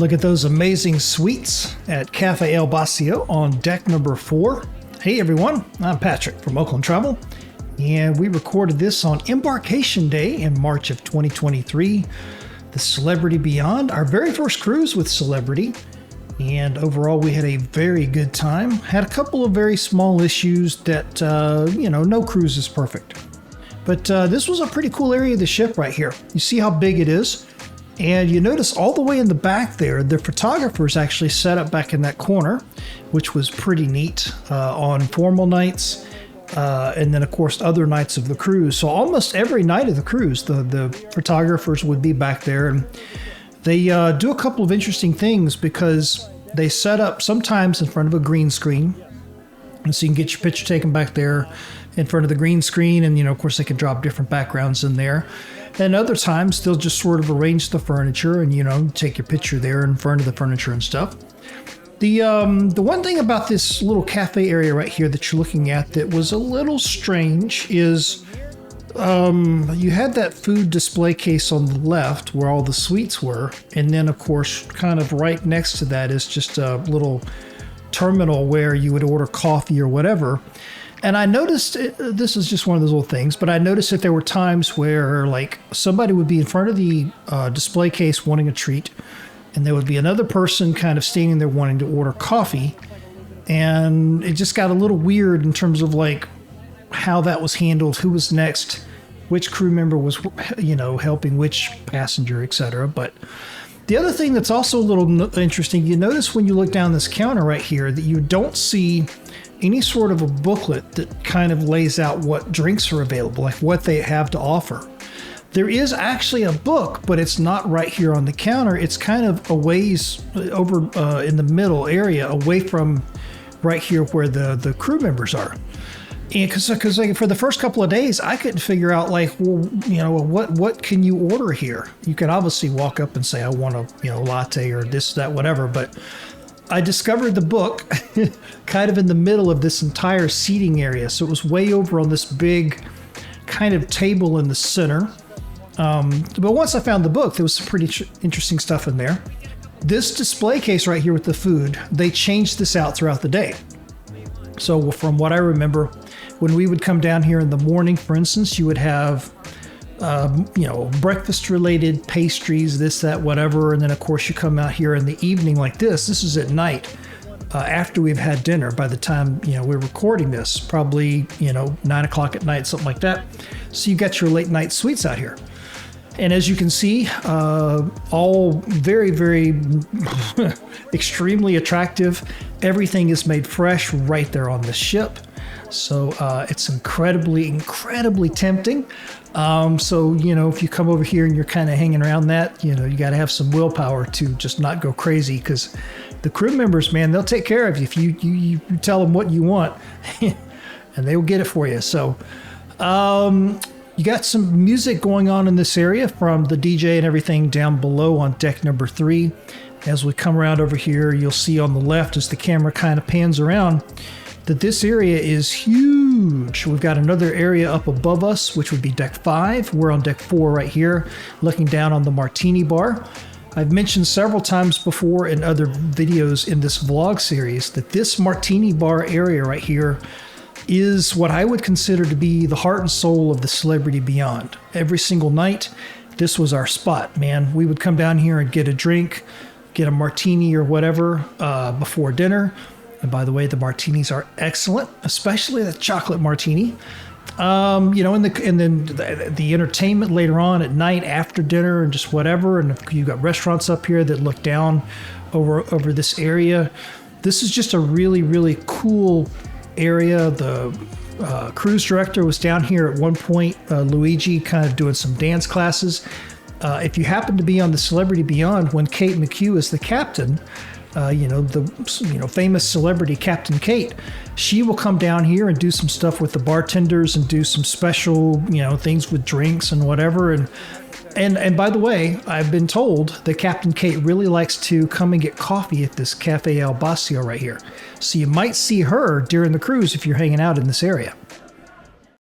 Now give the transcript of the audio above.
Look at those amazing suites at Cafe Al Bacio on deck number 4. Hey everyone, I'm Patrick from Oakland Travel, and we recorded this on Embarkation Day in March of 2023. The Celebrity Beyond, our very first cruise with Celebrity, and overall we had a very good time. Had a couple of very small issues that, no cruise is perfect. But this was a pretty cool area of the ship right here. You see how big it is? And you notice all the way in the back there, the photographers actually set up back in that corner, which was pretty neat on formal nights. And then, of course, other nights of the cruise. So almost every night of the cruise, the photographers would be back there. And they do a couple of interesting things because they set up sometimes in front of a green screen. And so you can get your picture taken back there in front of the green screen. And, of course, they can drop different backgrounds in there. And other times they'll just sort of arrange the furniture and, take your picture there in front of the furniture and stuff. The one thing about this little cafe area right here that you're looking at that was a little strange is you had that food display case on the left where all the suites were. And then, of course, kind of right next to that is just a little terminal where you would order coffee or whatever. And I noticed, this is just one of those little things, but I noticed that there were times where like somebody would be in front of the display case wanting a treat, and there would be another person kind of standing there wanting to order coffee. And it just got a little weird in terms of like how that was handled, who was next, which crew member was, helping which passenger, etc. But the other thing that's also a little interesting, you notice when you look down this counter right here that you don't see any sort of a booklet that kind of lays out what drinks are available, like what they have to offer. There is actually a book, but it's not right here on the counter. It's kind of a ways over in the middle area, away from right here where the crew members are. And because like, for the first couple of days, I couldn't figure out what can you order here? You can obviously walk up and say, I want a latte or this, that, whatever, but I discovered the book kind of in the middle of this entire seating area. So it was way over on this big kind of table in the center. But once I found the book, there was some pretty interesting stuff in there. This display case right here with the food, they changed this out throughout the day. So from what I remember, when we would come down here in the morning, for instance, you would have breakfast-related pastries, this, that, whatever. And then, of course, you come out here in the evening like this. This is at night after we've had dinner. By the time, we're recording this, probably, 9 o'clock at night, something like that. So you got your late night sweets out here. And as you can see, all very, very extremely attractive. Everything is made fresh right there on the ship. So it's incredibly, incredibly tempting. So, if you come over here and you're kind of hanging around that, you got to have some willpower to just not go crazy, because the crew members, man, they'll take care of you if you tell them what you want and they will get it for you. So you got some music going on in this area from the DJ and everything down below on deck number 3. As we come around over here, you'll see on the left as the camera kind of pans around that this area is huge. We've got another area up above us, which would be deck 5. We're on deck 4 right here, looking down on the Martini Bar. I've mentioned several times before in other videos in this vlog series that this Martini Bar area right here is what I would consider to be the heart and soul of the Celebrity Beyond. Every single night, this was our spot, man. We would come down here and get a drink, get a martini or whatever before dinner. And by the way, the martinis are excellent, especially the chocolate martini. And then the entertainment later on at night after dinner and just whatever. And you've got restaurants up here that look down over this area. This is just a really, really cool area. The cruise director was down here at one point, Luigi, kind of doing some dance classes. If you happen to be on the Celebrity Beyond when Kate McHugh is the captain, the famous celebrity Captain Kate, she will come down here and do some stuff with the bartenders and do some special, things with drinks and whatever. And by the way, I've been told that Captain Kate really likes to come and get coffee at this Cafe Al Bacio right here. So you might see her during the cruise if you're hanging out in this area.